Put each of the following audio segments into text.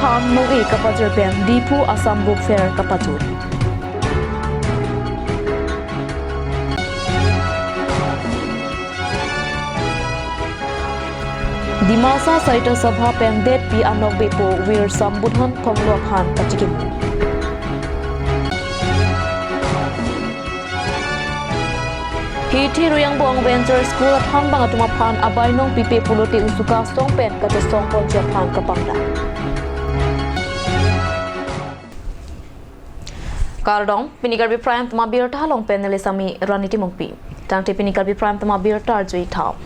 phan nong e kapajer pen Dipu Assam Book Fair kapatut. Dimasa Saita Sabha Pengdet Pi Anok Bepo Wir Sambudhan Thonglo Phan Kachikim. Hiti Ruyang Bong Venture School at Han Bangatuma Phan Abainong Pipe Pulote Usuka Song Pen Kata Song Ponja Phan Kapangda. Kardong Pinikarbi Prime Tama Birta Halong Penelisami Raniti Mungpi. Tangti Pinikarbi Prime Tama Birta Arjui Tau.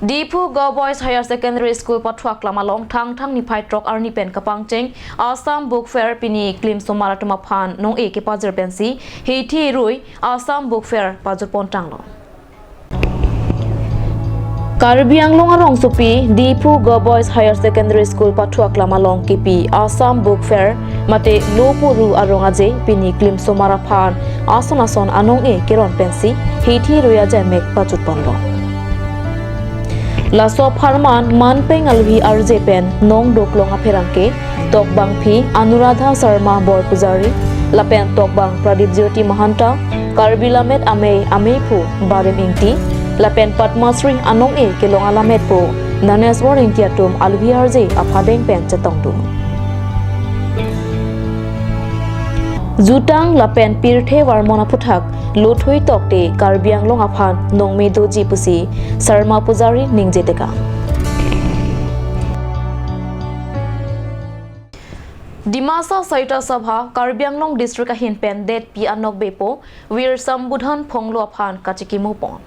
Dipu Girls Higher Secondary School Patwak Lamalong Thang Nipai Trok Arni Pen Kapangcheng Assam Book Fair Pini Klim Somaratuma Phan Nong E Kepajer Pensi Hiti Rui Assam Book Fair Pajupon Tanglo Karbi Anglong Arong Supi Dipu Girls Higher Secondary School Patwak Lamalong Kipi Assam Book Fair Mate Lopuru Arong Aje Pini Klim Somara Phan Ason Anong E Kiron Pensi Hiti Rui Ajemek Pajupon Lo Laso Parman Manpeng Alvi RJ Pen Nong Doklong Aperangke Tokbang Phi Anuradha Sharma Bor Pujari Lapen Tokbang Pradip Jyoti Mahanta Karbi Lamet Ameipu Barem Ingti Lapen Padmasri Anong E Kelong Alamet Po Naneswar Intiatum Alvi RJ Aphadeng Pen Chetongtum Jutang Lapen Pirthe Warmona Puthak Lothui Tokte Karbi Anglong Aphan Nongme Doji Pusi Sharma Pujari Ningjeteka Dimasa Saita Sabha Karbi Anglong District Ahin Pen Det Pi Anok Bepo Wir Sambudhan Phonglo Aphan Kachikimu Pon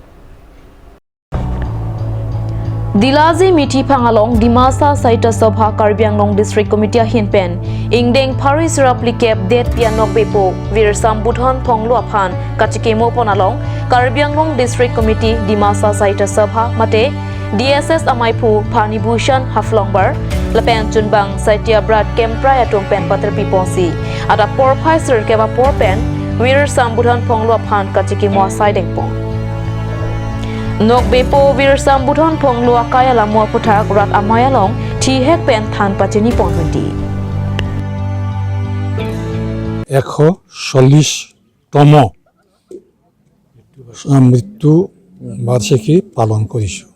Dilazi Mithi Phangalong Dimasa Saita Sabha Karbi Anglong District Committee Ahin Pen Ingdeng Paris Rapli Cap Det Pi Anok Bepo Wir Sambudhan Phonglo Aphan Kachikimu Ponalong Karbi Anglong District Committee Dimasa Saita Sabha Mate DSS Amaipu Phani Bhushan Haflongbar Lapen Chunbang Saitia Brad Kempra Atom Pen Patr Piponsi Ada Porphai Sir Keva Porpen Wir Sambudhan Phonglo Aphan Kachikimu Saideng Pon Nok Bepo Wir Sambudhan Phonglo Akaya Lamua Puthak Rat Amayalong Thi Hek Pen Than Pachini Ponwenti 140তম মৃত্যু বাৰ্ষিকী পালন কৰিছোঁ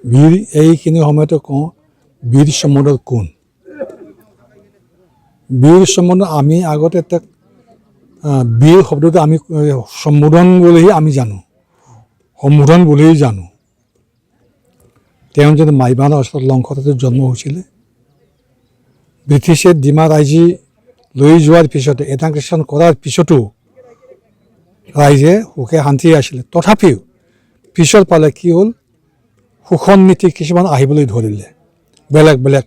বীৰ এইখিনি সময়তে কওঁ বীৰ সম্বন্ধৰ কোন বীৰ সম্বন্ধ আমি আগতে তাক বীৰ শব্দটো আমি সম্বোধন বুলি আমি জানো সম্বোধন বুলি জানো তেওঁ যদি মাইবানা অঞ্চলত লংকাতে জন্ম হৈছিল ব্ৰিটিছে ডিমা ৰাইজী লৈ যোৱাৰ পিছতে এটাংকেশন কৰাৰ পিছতো ৰাইজে সুখে শান্তি আছিলে তথাপিও পিছৰ পালে কি হ'ল শোষণ নীতি কিছুমান আহিবলৈ ধৰিলে বেলেগ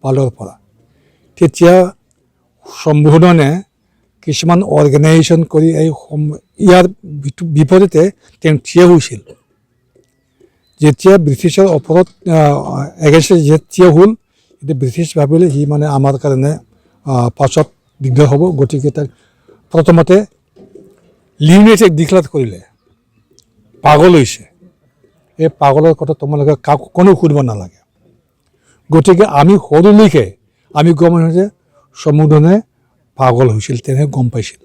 পালৰ পৰা তেতিয়া সম্বোধনে কিছুমান অৰ্গেনাইজেশ্যন কৰি এই ইয়াৰ বিপৰীতে তেওঁ থিয় হৈছিল যেতিয়া ব্ৰিটিছৰ ওপৰত এগেইনষ্ট থিয় হ'ল এতিয়া ব্ৰিটিছ ভাবিলে সি মানে আমাৰ কাৰণে পাছত দিগদাৰ হ'ব গতিকে তাক প্ৰথমতে লিমিটেড ডিক্লেয়াৰ কৰিলে পাগল হৈছে এই পাগলৰ কথা তোমালোকে কাকো কোনো সুধিব নালাগে গতিকে আমি সৰুলৈকে আমি গম পাইছোঁ যে সম্বোধনে পাগল হৈছিল তেনে গম পাইছিল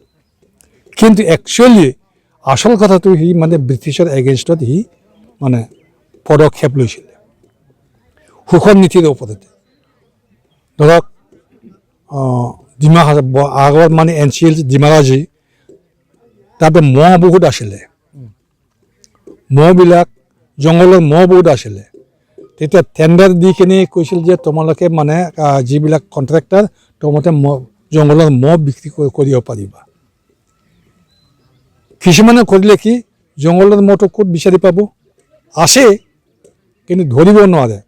কিন্তু একচুৱেলি আসল কথাটো সি মানে ব্ৰিটিছৰ এগেইনষ্টত সি মানে পদক্ষেপ লৈছিল শোষণ নীতিৰ ওপৰতে ধৰক ডিমা আগত মানে এনচিএল ডিমাৰাজী তাতে মহ বহুত আছিলে মহবিলাক জংঘলৰ মহ বহুত আছিলে তেতিয়া টেণ্ডাৰ দি কিনে কৈছিল যে তোমালোকে মানে যিবিলাক কণ্ট্ৰেক্টৰ তোমালোকে জংঘলৰ মহ বিক্ৰী কৰিব পাৰিবা কিছুমানে কৰিলে কি জংঘলৰ মহটো ক'ত বিচাৰি পাব আছে কিন্তু ধৰিব নোৱাৰে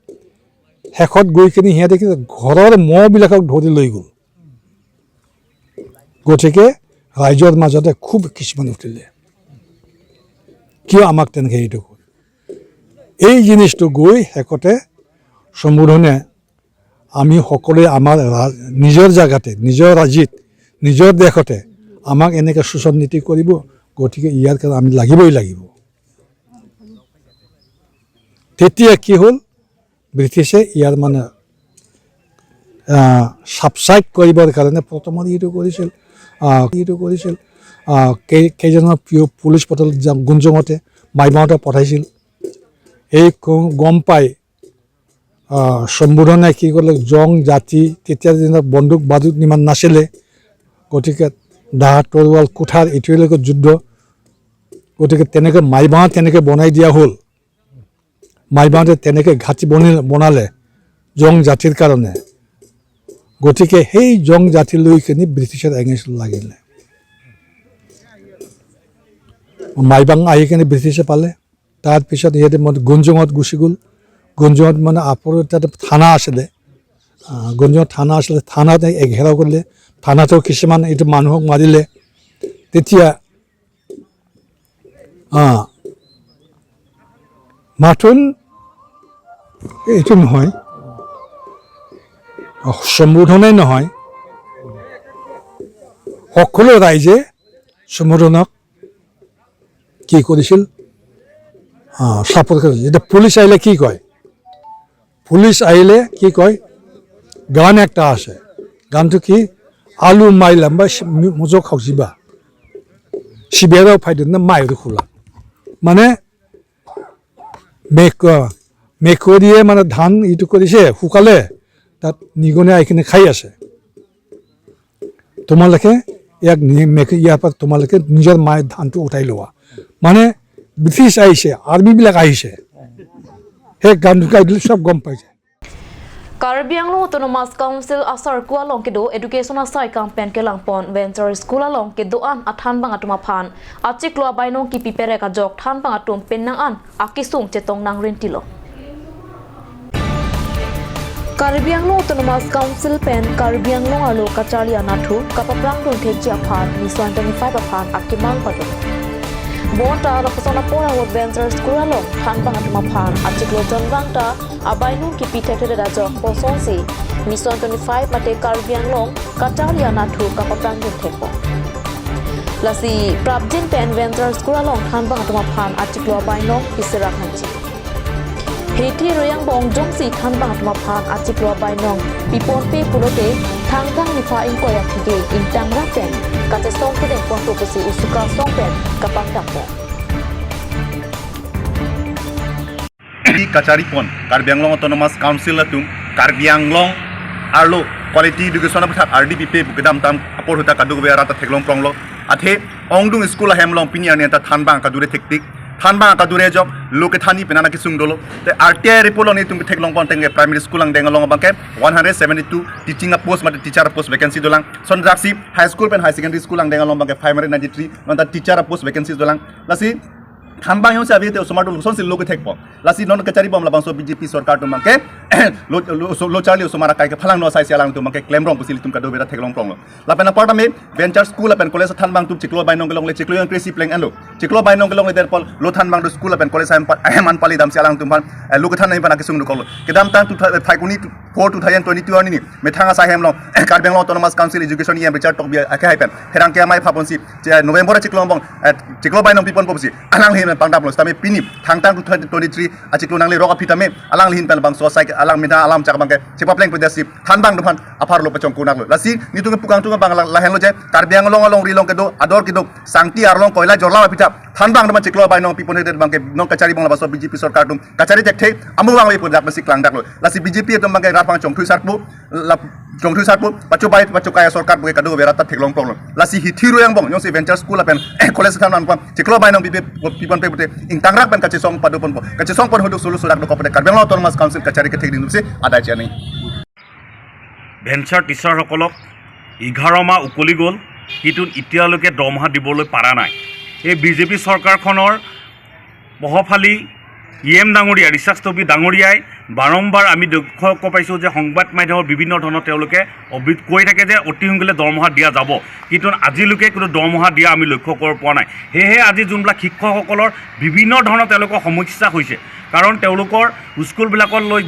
শেষত গৈ কিনে সিহঁতে ঘৰৰ মহবিলাকক ধৰি লৈ গ'ল গতিকে ৰাইজৰ মাজতে খুব কিছুমান উঠিলে কিয় আমাক তেনেকৈ এইটো হ'ল এই জিনিসটো গৈ শেষতে সম্বোধনে আমি সকলোৱে আমাৰ নিজৰ জাগাতে নিজৰ ৰাজ্যত নিজৰ দেশতে আমাক এনেকৈ শোষণ নীতি কৰিব গতিকে ইয়াৰ কাৰণে আমি লাগিবই লাগিব তেতিয়া কি হ'ল ব্ৰিটিছে ইয়াৰ মানে ছাবচাইড কৰিবৰ কাৰণে প্ৰথমত এইটো কৰিছিল কেইজনৰ পুলিচ পটল গুঞ্জঙতে মাইমাওতে পঠাইছিল। এই গম পাই সম্বোধনে কি কৰিলে জং জাতি তেতিয়া দিনত বন্দুক বাজুক ইমান নাছিলে, গতিকে দা তৰোৱাল কুঠাৰ এতিয়ালৈকে যুদ্ধ, গতিকে তেনেকৈ মাইবাঁও তেনেকৈ বনাই দিয়া হ'ল। মাইবাঁওতে তেনেকৈ ঘাটি বনালে জং জাতিৰ কাৰণে, গতিকে সেই জং জাতি লৈ কিনি ব্ৰিটিছৰ এগেইনষ্ট লাগিলে। মাইবাং আহি কিনে ব্ৰিটিছে পালে, তাৰপিছত সিহঁতে গুঞ্জঙত গুচি গ'ল। গুঞ্জঙত মানে তাতে থানা আছিলে, গুঞ্জঙত থানা আছিলে, থানাত ঘেৰাও কৰিলে, থানাতো কিছুমান এইটো মানুহক মাৰিলে। তেতিয়া মাথোন এইটো নহয়, সম্বোধনেই নহয়, সকলো ৰাইজে সম্বোধনক কি কৰিছিল ছাপোৰ্ট কৰিছিল। এতিয়া পুলিচ আহিলে কি কয়, পুলিচ আহিলে কি কয়, গান একটা আছে, গানটো কি আলু মাইলাম বা মজো খাওজিবা সিবিয়ারাও ফাইদেন না মায়ের খোলা, মানে মেকুৰীয়ে মানে ধান ইটো কৰিছে শুকালে তাত নিগনি আহি খাই আছে, তোমালোকে ইয়াৰ পৰা তোমালোকে নিজৰ মায়েৰ ধানটো উঠাই লোৱা। মানে ব্ৰিটিছ আহিছে, আৰ্মিবিলাক আহিছে, সেই গানটো গাই দিলে চব গম পাই যায়। Karbi Anglong Autonomous Council asar kualong kedo education asai campaign ke langpon venture school along kedo an athan bang atuma phan achik lo bainong ki pipere ka jok than bang atum penang an akisung chetong nang rentilo. Karbi Anglong Autonomous Council pen Karbi Anglong alo kachali anathu kapaprang tun thekja phan ni 25 phan akimang padu. Bonta lokasona pora wo venture school along than bang atuma phan achik lo jonwang ta abainu ki pitete da jok posonsi mission 25 mate Karbi Anglong Katalia Nathu kapapang thekpo lasi prabjin pen venture school along khanba atuma phan artiklo bainong isera khanchi heti royang bong jongsi khanba atuma phan artiklo bainong pipon pe pulote thangthang nifa in koya thige intang ra pen kate song ke den pon toposi usuka song pen kapang tapo Kachari pon Karbi Anglong Autonomous Council atum Karbi Anglong arlo quality education aphat RDPP bukidam tam apor huta kadu be arata theklong pronglo athe ongdung school hemlong pini ania ta thanbang kadure thektik thanbang kadure job loke thani penana kisung dolo te RTI report ni tum theklong pon tenge primary school ang dengalong bangke 172 teaching a post mate teacher post vacancy dolang son jaksi high school pen high secondary school ang dengalong bangke 593 nonta teacher post vacancy dolang lasi Thanbang yang saya biar semua dulu sonsil logo tekpo. Lasi non kecari bom labang so BJP सरकार tu mangke lo cari usumara kai ke phalang no sai sialang tu mangke claim rong pusili tum kado bera teklong prong lo. Lapena parta me venture school lapen college Thanbang tu ciklo bainong gelong le ciklo yang krisi pleng endo. Ciklo bainong gelong le derpol lo Thanbang tu school lapen college man pali dam sialang tu pan lo kethan nai pan akisung dukol. Kedam tang tu thaikuni 4 2022 ani me thanga sai hemlong Karbi Anglong Autonomous Council Education yang bicara tok biar akai pen. Herang ke mai phaponsi November ciklo bong ciklo bainong pipon popusi. Alang hin pangdap lo stame pinip thangtang 2023 achiklo nang le roka pitame alang hin pen bang so sai alang mina alam chak bangke sepa pleng pedasi Thanbang depan apar lo pechong kunak lo lasi ni tu pukang tu bang lahen lo je Karbi Anglong along rilong kedo ador kedo sangti arlong koila jorla pita Thanbang depan ciklo bainong pipon head bangke non kacari bang labaso BJP sarkar tum kacari tekte amu bang le podak masi klang dak lo lasi BJP tum bangke rapang chong thu sarpu chong thu sarpu pacu kaya sarkar buke kado berata theklong prong lo lasi hithiru yang bang yong si venture school apen college thanan pam ciklo bainong pipon pe bute ing tangrak pen kace song padopon po kace song pon hoduk sulu sudak do kopete Karbi Anglong Autonomous Council kachari ke thekdin dupse adai chani venture টিচাৰসকলক 11 মাহ উকলি গ'ল কিন্তু এতিয়ালৈকে দৰমহা দিবলৈ পৰা নাই। এই বিজেপি চৰকাৰখনৰ বহফালি ইএম ডাঙৰীয়া ৰিচাৰ্জটবি ডাঙৰীয়াই বাৰম্বাৰ আমি লক্ষ্য পাইছোঁ যে সংবাদ মাধ্যমৰ বিভিন্ন ধৰণৰ তেওঁলোকে কৈ থাকে যে অতি সোনকালে দৰমহা দিয়া যাব, কিন্তু আজিলৈকে কোনো দৰমহা দিয়া আমি লক্ষ্য কৰিব পৰা নাই। সেয়েহে আজি যোনবিলাক শিক্ষকসকলৰ বিভিন্ন ধৰণৰ তেওঁলোকৰ সমস্যা হৈছে, কাৰণ তেওঁলোকৰ স্কুলবিলাকলৈ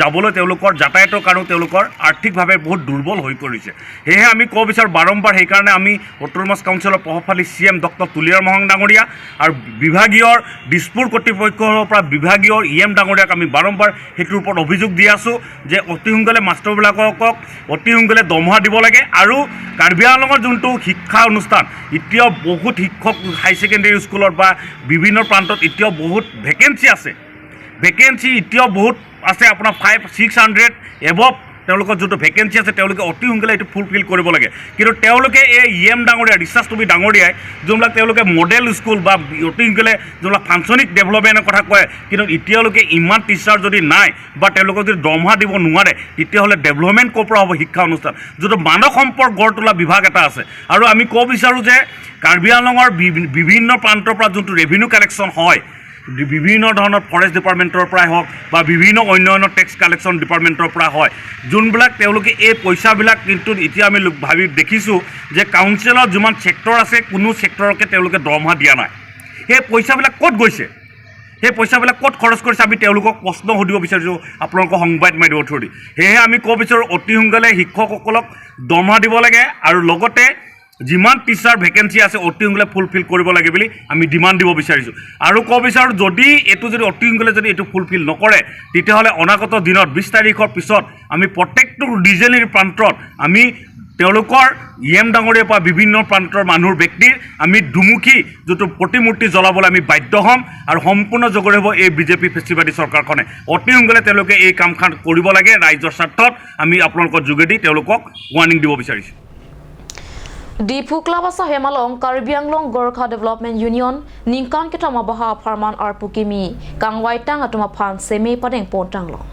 যাবলৈ তেওঁলোকৰ যাতায়াতৰ কাৰণেও তেওঁলোকৰ আৰ্থিকভাৱে বহুত দুৰ্বল হৈ পৰিছে। সেয়েহে আমি ক'ব বিচাৰোঁ বাৰম্বাৰ, সেইকাৰণে আমি অটোনমাছ কাউন্সিলৰ প্ৰভাৱশালী CM ডক্টৰ তুলিয়াৰ মহং ডাঙৰীয়া আৰু বিভাগীয় দিছপুৰ কৰ্তৃপক্ষৰ পৰা বিভাগীয় EM ডাঙৰীয়াক আমি বাৰম্বাৰ সেইটোৰ ওপৰত অভিযোগ দি আছোঁ যে অতি সোনকালে মাষ্টৰবিলাকক অতি সোনকালে দৰমহা দিব লাগে। আৰু কাৰ্বি আংলঙৰ যোনটো শিক্ষা অনুষ্ঠান, এতিয়াও বহুত শিক্ষক হাই ছেকেণ্ডেৰী স্কুলত বা বিভিন্ন প্ৰান্তত এতিয়াও বহুত ভেকেঞ্চি আছে। ভেকেঞ্চি এতিয়াও বহুত আছে, আপোনাৰ 500-600 এবভ তেওঁলোকৰ যোনটো ভেকেঞ্চি আছে তেওঁলোকে অতি সোনকালে এইটো ফুলফিল কৰিব লাগে। কিন্তু তেওঁলোকে এই EM ডাঙৰীয়া ৰিচাৰ্চ টুবি ডাঙৰীয়াই যোনবিলাক তেওঁলোকে মডেল স্কুল বা অতি সোনকালে যোনবিলাক ফাংচনিক ডেভেলপমেণ্টৰ কথা কয়, কিন্তু এতিয়ালৈকে ইমান টিচাৰ যদি নাই বা তেওঁলোকক যদি দৰমহা দিব নোৱাৰে, তেতিয়াহ'লে ডেভেলপমেণ্ট ক'ৰ পৰা হ'ব শিক্ষা অনুষ্ঠান, যোনটো মানৱ সম্পদ গঢ় তোলা বিভাগ এটা আছে। আৰু আমি ক'ব বিচাৰোঁ যে কাৰ্বি আংলঙৰ বিভিন্ন প্ৰান্তৰ পৰা যোনটো ৰেভিনিউ কালেকশ্যন হয়, বিভিন্ন ধৰণৰ ফৰেষ্ট ডিপাৰ্টমেণ্টৰ পৰাই হওক বা বিভিন্ন অন্য টেক্স কালেকশ্যন ডিপাৰ্টমেণ্টৰ পৰা হয়, যোনবিলাক তেওঁলোকে এই পইচাবিলাক কিন্তু এতিয়া আমি দেখিছোঁ যে কাউন্সিলত যিমান ছেক্টৰ আছে কোনো ছেক্টৰকে তেওঁলোকে দৰমহা দিয়া নাই। সেই পইচাবিলাক ক'ত গৈছে, সেই পইচাবিলাক ক'ত খৰচ কৰিছে, আমি তেওঁলোকক প্ৰশ্ন সুধিব বিচাৰিছোঁ আপোনালোকৰ সংবাদ মাধ্যমৰ থ্ৰুদি। সেয়েহে আমি ক'ব বিচাৰোঁ অতি সোনকালে শিক্ষকসকলক দৰমহা দিব লাগে আৰু লগতে যিমান টিচাৰ ভেকেঞ্চি আছে অতি সোনকালে ফুলফিল কৰিব লাগে বুলি আমি ডিমাণ্ড দিব বিচাৰিছোঁ। আৰু ক'ব বিচাৰোঁ যদি এইটো যদি অতি সোনকালে যদি এইটো ফুলফিল নকৰে, তেতিয়াহ'লে অনাগত দিনত 20 তাৰিখৰ পিছত আমি প্ৰত্যেকটো ৰিজনেৰী প্ৰান্তত আমি তেওঁলোকৰ EM ডাঙৰীয়াৰ পৰা বিভিন্ন প্ৰান্তৰ মানুহৰ ব্যক্তিৰ আমি দুমুখী যোনটো প্ৰতিমূৰ্তি জ্বলাবলৈ আমি বাধ্য হ'ম আৰু সম্পূৰ্ণ জগৰি হ'ব এই বিজেপি ফেচিবাদী চৰকাৰখনে। অতি সোনকালে তেওঁলোকে এই কামখন কৰিব লাগে ৰাইজৰ স্বাৰ্থত। আমি আপোনালোকৰ যোগেদি তেওঁলোকক ৱাৰ্ণিং দিব বিচাৰিছোঁ। Dipuklabasa Hemalong Karbi Anglong Gorkha Development Union Ningkan kita mabaha Farman Arpukimi Kang Waitang atuma pan seme padeng Pontanglong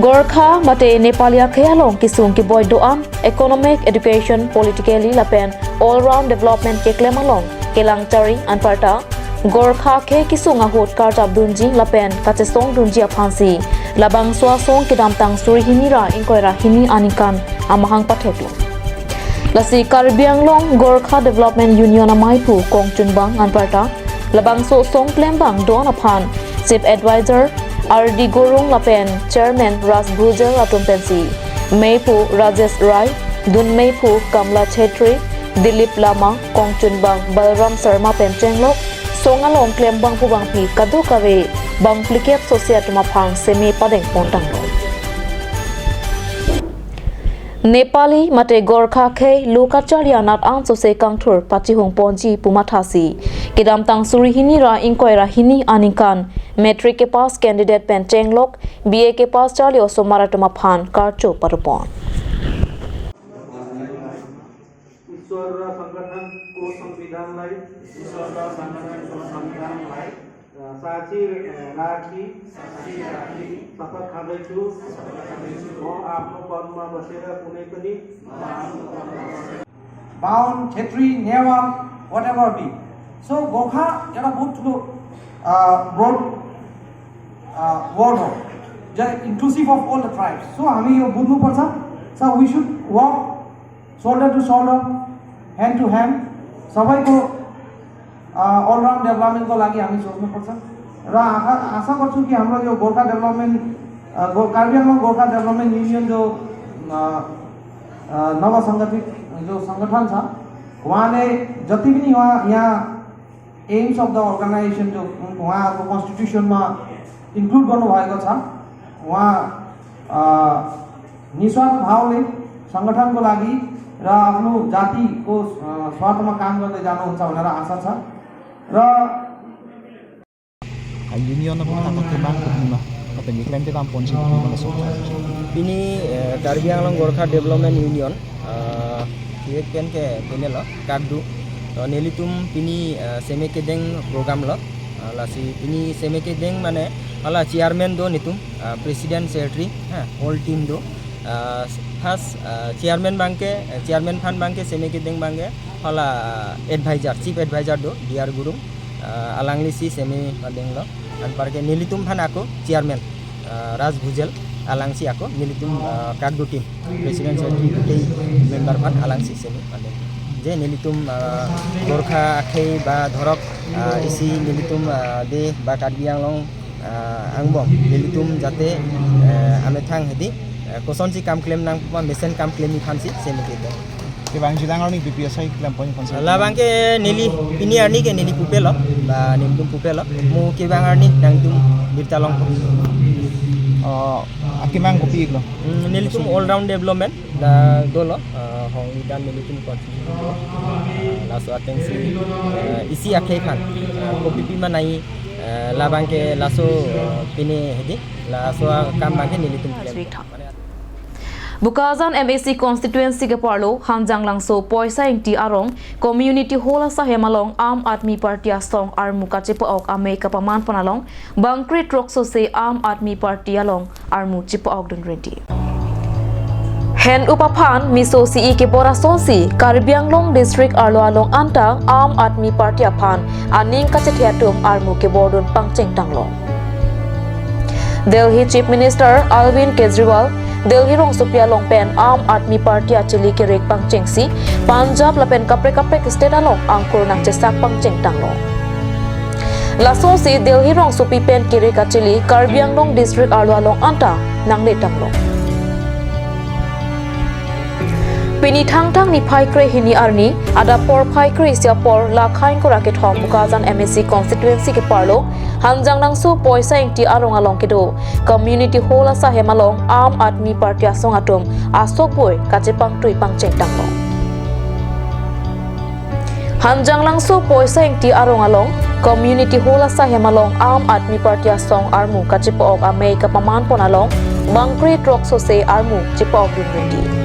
Gorkha mate Nepalia Kayalong kisung ki boy doan economic education politically lapen all round development ke klemalong kelang cari anparta Gorkha ke kisung ahot karjab dunji lapen kacesong dunji aphansi labang swasong kidam tang suri hinira inkoira hini anikan amahang patheklo lasi Karbi Anglong Gorkha Development Union amaipu kongchunbang anparta labang so song klembang don aphan chief advisor RD Gorung lapen chairman Ras Bhujar atumpensi meipu Rajesh Rai dun meipu Kamla Chetri Dilip Lama kongchunbang Balram Sharma penchenglok songalong klembang pubang pi kadu kawe bang plikep sosiat maphang semi padeng pontang Nepali mate Gorkha ke Lokacharya nat ang sose kangthur pachihung ponji pumathasi kidam tang surihini ra inkoira hini anikan metric ke pass candidate penchenglok BA ke pass chali osomaratuma phan karcho parupon ईश्वर र संगठनको संविधानलाई ईश्वर र संगठनको संविधानलाई साँची राखी शपथ खाँदैछु म आफ्नो पदमा बसेर कुनै पनि Bahun Chhetri Newar whatever be so Gorkha एउटा बहुत ठुलो ब्रोड वर्ड हो inclusive of all the tribes so हामी यो बुझ्नुपर्छ so we should work shoulder to shoulder, hand to hand, सबैको all round development को लागि हामी सोच्नुपर्छ र आशा गर्छु कि हाम्रो यो Gorkha development Karbi Anglong Gorkha development union जो नव संगठित जो संगठन छ उहाँले जति पनि यहाँ एम्स अफ द अर्गनाइजेसन जो उहाँको कन्स्टिट्युसनमा इन्क्लुड गर्नुभएको छ उहाँ निस्वार्थ भावले संगठनको लागि र आफ्नो जातिको स्वार्थमा काम गर्दै जानुहुन्छ भनेर आशा छ र union apa atau timang lima atau iklan itu tampon sih mana soal ini Karbi Anglong Gorkha Development Union ये केन के केने लो कागदु नेलितुम पिनी सेमे के देंग प्रोग्राम लो लासी पिनी सेमे के देंग माने वाला चेयरमैन दो नितुम प्रेसिडेंट सेक्रेटरी हाँ होल टीम दो फर्स्ट चेयरमैन बांके चेयरमैन फान बांके सेमे के देंग बांगे वाला एडवाइजर चीफ एडवाइजर दो D R Gurung alangli si semi padeng lo an parke nilitum fan aku chairman Ras Bhujar alangsi aku nilitum kagdu team president secretary member fan alangsi semi padeng যে নেলিতুম গোর্খা আখেই বা ধরক ইসি নেলিতুম দে বা কার্বি আংলং আংবং নেলিতুম যাতে আমি থাং হেদি কোসনসি কাম ক্লেম নাং মেসেন কাম claim ফানসি সেমিকেতে Kebang sidang ni BPSI klaim poin konsen. labangke neli ini arni ke neli pupelo ba nelim pupelo mu kebang arni nang tum birtalong Akimang kopi iklo. neli tum all round development da dolo hong dan neli tum kon laso atensi isi akhe khan kopi pi manai labangke laso pine hedi laso kam bangke neli tum klaim Bukazan MAC constituency ke parlo Hanjang Langso Poisa Ingti Arong community hall sa Hemalong Aam Aadmi Party asong armu kachepo ok ame kapaman panalong Bangkri Trokso se Aam Aadmi Party along armu chipo ok dun renti Hen upaphan miso CE ke bora sonsi Karbi Anglong district arlo along anta Aam Aadmi Party aphan aning kachethiatum armu ke bordun pangcheng tanglong Delhi Chief Minister Arvind Kejriwal Delhi rong supia long pen Aam Aadmi Party achili ke rek pangcheng si Punjab la pen kapre state along angkur nak chesak pangcheng tanglong Lasong si Delhi rong supi pen ke rek achili Karbi Anglong district arlo along anta nang le tanglong Pini thang ni phai kre hini arni ada por phai kre sia por la khain ko raket hom Bukazan MAC constituency ke parlo Hanjang Langso Poisa Ingti Arong along ke do community hall asa Hemalong Aam Aadmi Party asong atom asok boy kachepang tui pangcheng tanglong Hanjang Langso Poisa Ingti Arong along community hall asa Hemalong Aam Aadmi Party asong armu kachepo ok ame kapaman pon along Bangkri Trokso se armu chepo ok dunrendi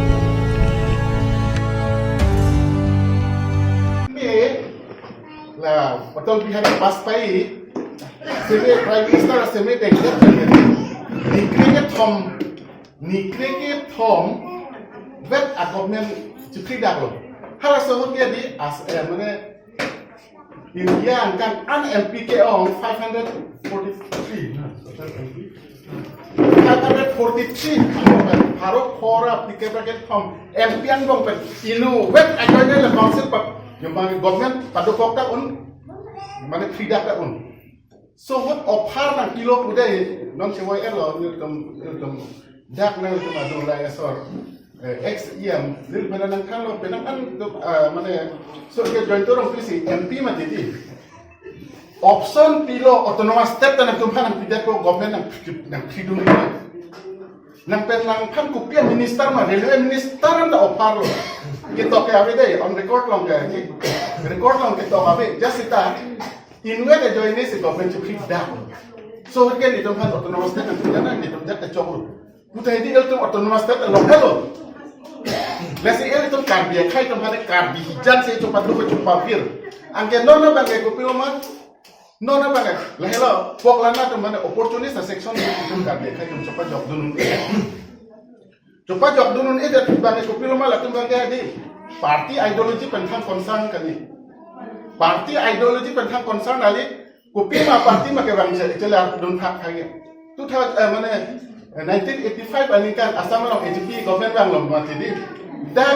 lah betul pihak pas pai sebe prime minister sebe teknik nikre thom vet government chukri dako hara sohor ke di as mane India kan an MPK on 543 haro khora pike bracket thom MP an bong pen inu vet akoine le council pap yung mga government padukok ta un mane frida ta un so what offer ng kilo kuday non seway elo nilkom dak na ito madula asor XEM lil benang kalo benang an mane so ke jointorong pisi MP matiti option pilo autonomous step ta nagtumhan ng pidak ko government ng freedom nang penang kan kupia minister ma railway minister ang offer lo kita ke abe dai on record long ke kita abe just ita inwe ke join ni si government to keep down so we can itu kan autonomous state itu kan itu jat chokru puta idi itu autonomous state long hello lesi itu kan dia kai tu kan karbi hijan se itu patru ko papir angke nono bang ko piloma nono bang la hello pok lana tu mana opportunity sa section itu kan dia kai tu cepat job dunun coba jawab dulu nih dari bangsa kopil malah tuh bangsa di party ideology pentang concern kali party ideology pentang concern kali kopil mah party mah ke bangsa celah don hak kaya tu tahu mana 1985 ani kan asam long AGP government bang long mati di dah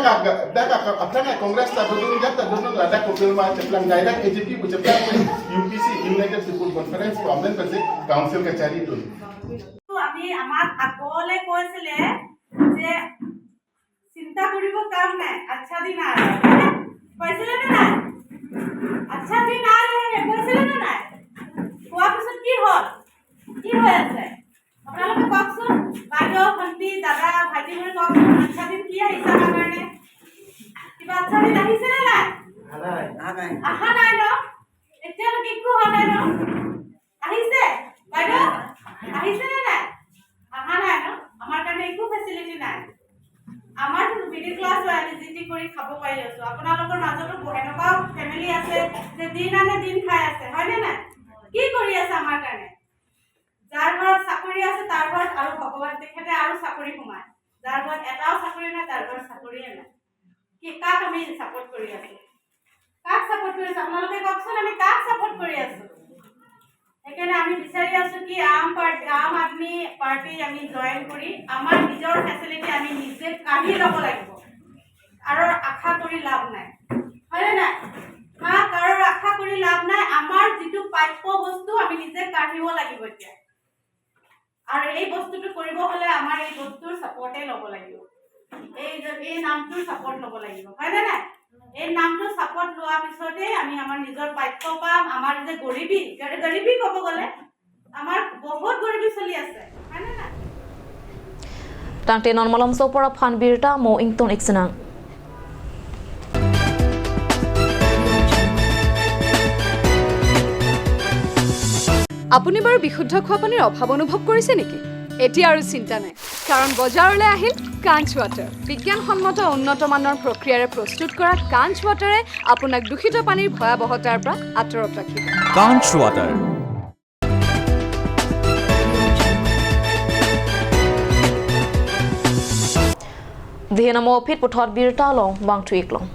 kak apa nggak kongres tak dulu jatuh dulu ada kopil mah ceplang direct AGP bu ceplang UPC United People Conference government pasti council kecari itu আমি আমার আকলে কইছিলে যে চিন্তা কৰিব কাম নাই আচ্ছা দিন R কইছিলে না নাই আচ্ছা দিন আৰ কইছিলে না নাই কোৱা পিছত কি হল কি হৈ আছে আপোনালোকে কওকচোন বাইদেউ ভণ্টি দাদা ভাইটি বুলি কওকচোন আচ্ছা দিন কি আহিছে আমাৰ কাৰণে কিবা আচ্ছা দিন আহিছে নে নাই আহা নাই ন এতিয়ালৈকে একো হোৱা নাই ন আহিছে বাইদেউ আহিছে নে নাই আহা নাই ন আমাৰ কাৰণে একো ফেচিলিটি নাই আমাৰ মিডিল ক্লাছ হয় আমি জিটি কৰি খাব পাৰি আছো আপোনালোকৰ মাজতো এনেকুৱা ফেমিলি আছে যে দিন আনে দিন খাই আছে হয়নে নাই কি কৰি আছে আমাৰ কাৰণে যাৰ ঘৰত চাকৰি আছে তাৰ ঘৰত আৰু ভগৱান তেখেতে আৰু চাকৰি সোমায় যাৰ ঘৰত এটাও চাকৰি নাই তাৰ ঘৰত চাকৰিয়ে নাই কি কাক আমি সাপোৰ্ট কৰি আছো কাক সাপোৰ্ট কৰি আছো আপোনালোকে কওকচোন আমি কাক সাপোৰ্ট কৰি আছো এখানে আমি বিচাৰি আছো কি আম আদমি পাৰ্টি আমি জয়েন কৰি আমাৰ নিজৰ ফেসিলিটি আমি নিজে কাঢ়ি ল'ব লাগিব আৰু আশা কৰি লাভ নাই হয়নে নাই মা কাৰো ৰক্ষা কৰি লাভ নাই আমাৰ যিটো প্ৰাপ্য বস্তু আমি নিজে কাঢ়িব লাগিব এতিয়া আৰু এই বস্তুটো কৰিব হলে আমাৰ এই বস্তুৰ সাপোৰ্টে ল'ব লাগিব এই নামটোৰ সাপোৰ্ট ল'ব লাগিব হয়নে নাই এই নামটো সাপোৰ্ট লোৱাৰ পিছতে আমি আমাৰ নিজৰ প্ৰাপ্য পাম আমাৰ যে গৰিবী ক'ব গ'লে আমাৰ বহুত গৰিবী চলি আছে হয়নে নাই Tangte non malam so para phan birta mo ington iksenang আপুনি বাৰু বিশুদ্ধ খোৱা পানীৰ অভাৱ অনুভৱ কৰিছে নেকি এতিয়া আৰু চিন্তা নাই কাৰণ বজাৰলৈ আহিল কাঞ্চ ৱাটাৰ বিজ্ঞানসন্মত উন্নত মানৰ প্ৰক্ৰিয়াৰে প্ৰস্তুত কৰা কাঞ্চ ৱাটাৰে আপোনাক দূষিত পানীৰ ভয়াৱহতাৰ পৰা আঁতৰত ৰাখিব কাঞ্চ water Dhianamo phit puthot birta long bang thuik long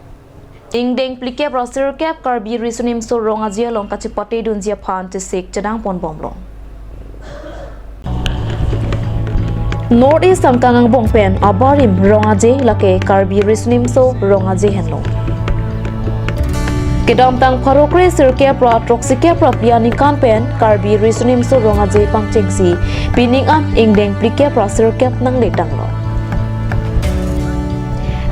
Ingdeng plike brasir kep karbi risunim so rongazia long kachipate dunjia phan te sek chadang pon bom long North East Samkangang Bongpen Abarim Rongaje lake karbi risunim so rongaje henlo Kedam tang pharokre sirke pra troxike pra piani kan pen karbi risunim so rongaje pangchengsi pining up ingdeng plike brasir kep nang letang lo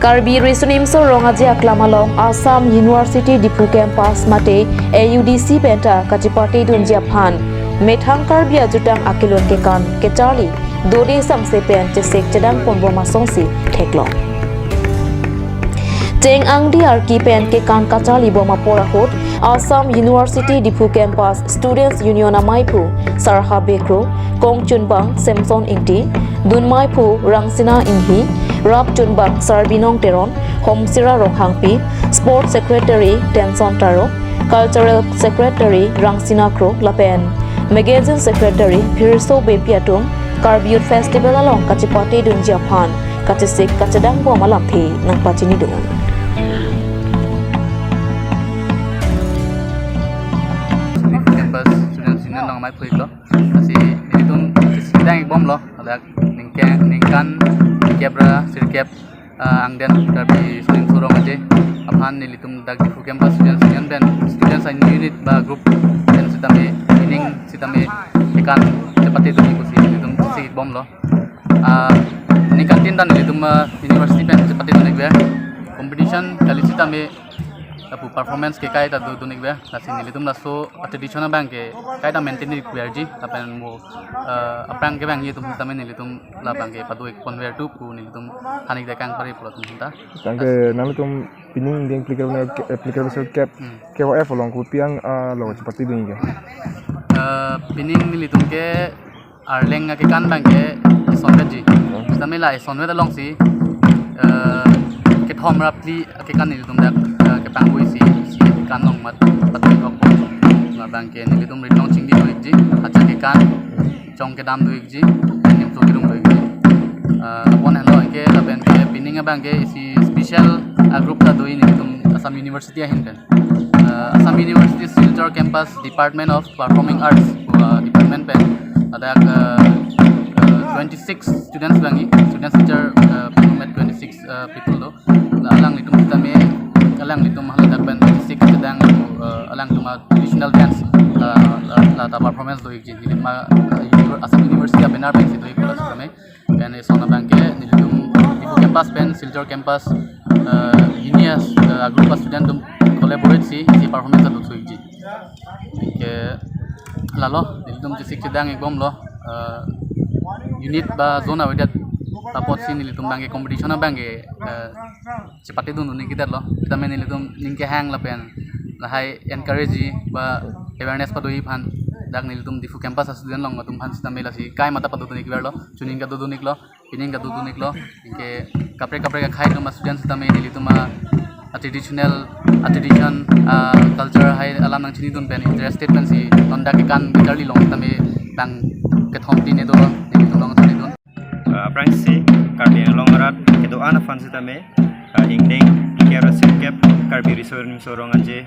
Karbi Risunim so rongaje aklamalong Assam University Dipu Campus mate AUDC penta kachipate dunjia phan methang karbi ajutang akilon ke kan ke charli dode samse pen che sek chadang ponboma songsi theklo Teng angdi arki pen ke kan kachali boma pora hot Assam University Dipu Campus Students Union Amaipu Sarha Bekro Kong Chunbang Samson Ingti Dunmaipu Rangsina Inghi Rap Chunbang Sarbinong Teron Homsira Rokhangpi Sports Secretary Tenson Taro Cultural Secretary Rangsina Kro Lapen Magazine Secretary Phirso Bepiatung Karbi Festival along Kachipate Dunjia Phan Kachisik Kachadang Bo Malamthi nang Pachini Dun Campus Students Union nang mai phuik lo asi nitun sidang bom lo adak ningkan Kebra sirkep angden karbi swing surong aje aphan nilitum dak Dipu Campus Students Union ben students and unit ba group ben sitame ikan cepati tu ikusi nilitum si bom lo nikan tin dan nilitum university ben cepati tu nek competition kali sitame tapu performance ke kai ta du nek be nasi nilitum la so traditional bank ke kai ta maintain ni kuerji tapen mo aprang ke bang yitum tame nilitum la bang ke padu ek conveyor tu pu nilitum hanik dekang pari pulot ta tangke nalitum pining ding applicable so cap KOF long ku piang lo seperti ini ke pining nilitum ke arleng ke kan bang ke sonveji tame la sonve long si ke thom rapli ke kan nilitum dak ke pangui si kan long mat patu ok la bang ke nilitum ritong chingdi doikji acha ke kan chong ke dam doikji nim to girum doikji apon hello ke la ben ke pining bang ke si special group ta doi nilitum Assam University ahin ben Assam University Silchar Campus Department of Performing Arts department ben ada 26 students bangi students teacher met 26 people do alang litum kitame alang litum haladak ben 26 sedang alang tuma traditional dance la ta performance do ikji dilima Assam University benar ben situ ikulas kami ben sona bangke nilitum Dipu Campus ben Silchar Campus unias group of student collaborate si performance do ikji ke lalo nilitum jisik sedang ikbom lo unit ba zona wedat tapot si nilitum bangke competition bangke cepati dun ni kita lo kita main nilitum ningke hang la pen la hai encourage ba awareness pa doi phan dak nilitum Dipu Campus student long tum phan sistem mela si kai mata padu ni kiber lo chuning ka du niklo pining ka du niklo ke kapre ka khai tum student sistem nilitum traditional culture hai alam nang chini dun pen interested pen si tonda ke kan bitterly long tame bang ke thomti ne do nilitum long chini dun Prangsi karbi long rat ke do ana fan sitame ingdeng kera sirkep karbi risorim sorong anje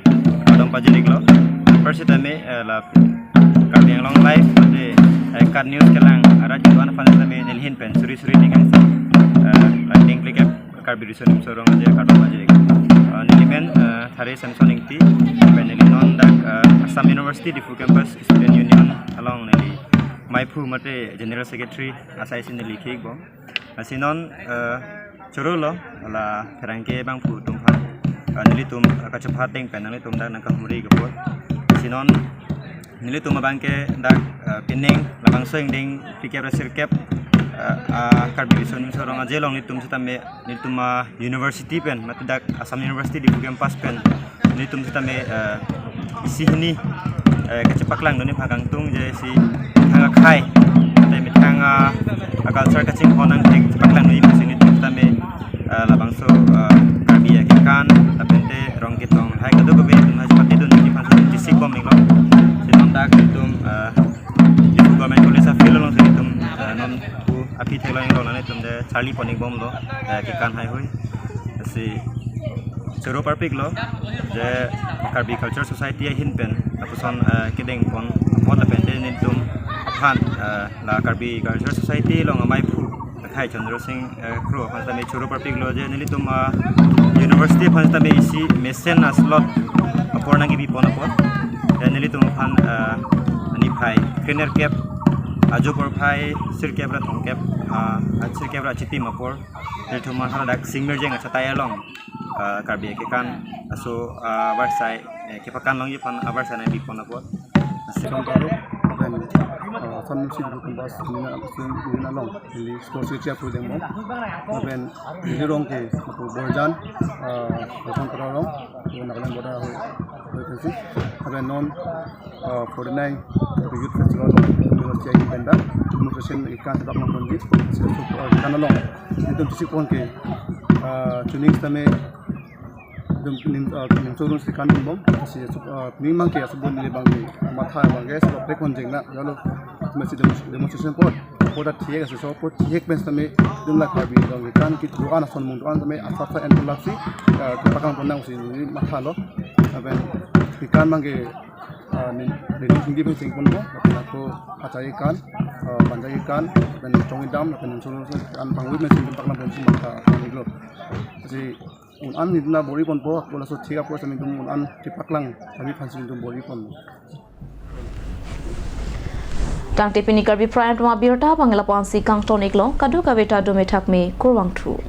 adong pajelik lo persitame la karbi long life de kar news kelang ara do ana fan sitame nelhin pen suri ningang landing klikep Karbi Resonim Sorong aja kadang aja. Nilimen thare Samsung ingti peneli non dak Assam University di Full Campus Student Union along neli Maipu mate General Secretary asai sini likik bom. Asinon curu lo la perangke bang pu tumhan nili tum kacepat deng penali tum dak nangkah muri gepot. Sinon nili tum bangke dak pining labang soing deng pikir sirkep Karbi Resonim Sorong aja long nitum sitame nitum university pen matidak Assam University di Campus pen nitum sitame isi ini kecepak lang doni pagang tung je si hanga khai tapi mitanga culture kacing honang tek cepak lang doni sini nitum sitame labang so Karbi ya kan tapente rong kitong hai kado ko be mas pati don di pansa disik bom ning lo sinom dak nitum di government college afil long nitum non api thela yang lona nitum de Charlie poning bom lo kikan hai hoi si Cero parpik lo je Karbi Culture Society hinpen tapuson kedeng pon la pente nitum aphan la Karbi Culture Society lo ngamai phu khai Chandra Singh kro phansa me Cero parpik lo je nilitum university phansa me isi mesen slot aporna gi bipon apor nilitum phan ani phai trainer cap ajo por phai sir cap ra thong cap sir cap ra chiti mapor nilitum hala dak singer jeng achatai along Karbi kan aso warsai kepakan long yepan awarsai na bipon apot Samparo dan Sanusi di Campus Nina long di Skosia Ciapu demo dan di rong ke Borjan Borjan Terorong nakalan boda hoy dan non 49 youth festival University of Benda nutrition ikan sebab nonton di kan long itu sipon ke tuning tame turun si kan bom si memang ke sebut ni bang matha bang guys sebab rekon jeng nak lalu masih demonstration pot poda tiek so pot tiek bens tame dumla Karbi dong kan kit doan son mung doan tame asasa en laksi kepakan ponang si matha lo ben ikan mangge ni tinggi pun sing pun bo aku acai ikan panjai ikan ben tongidam ben solo kan pangui mesin paklan pun si matha ni lo jadi unan ni na bori pon po bola so thiga po sami dum unan tipaklang kami phansin dum bori pon tang tepini Karbi Prime tuma birta bangla pansi kangton iklo kadu kabeta dome thakme kurwang thu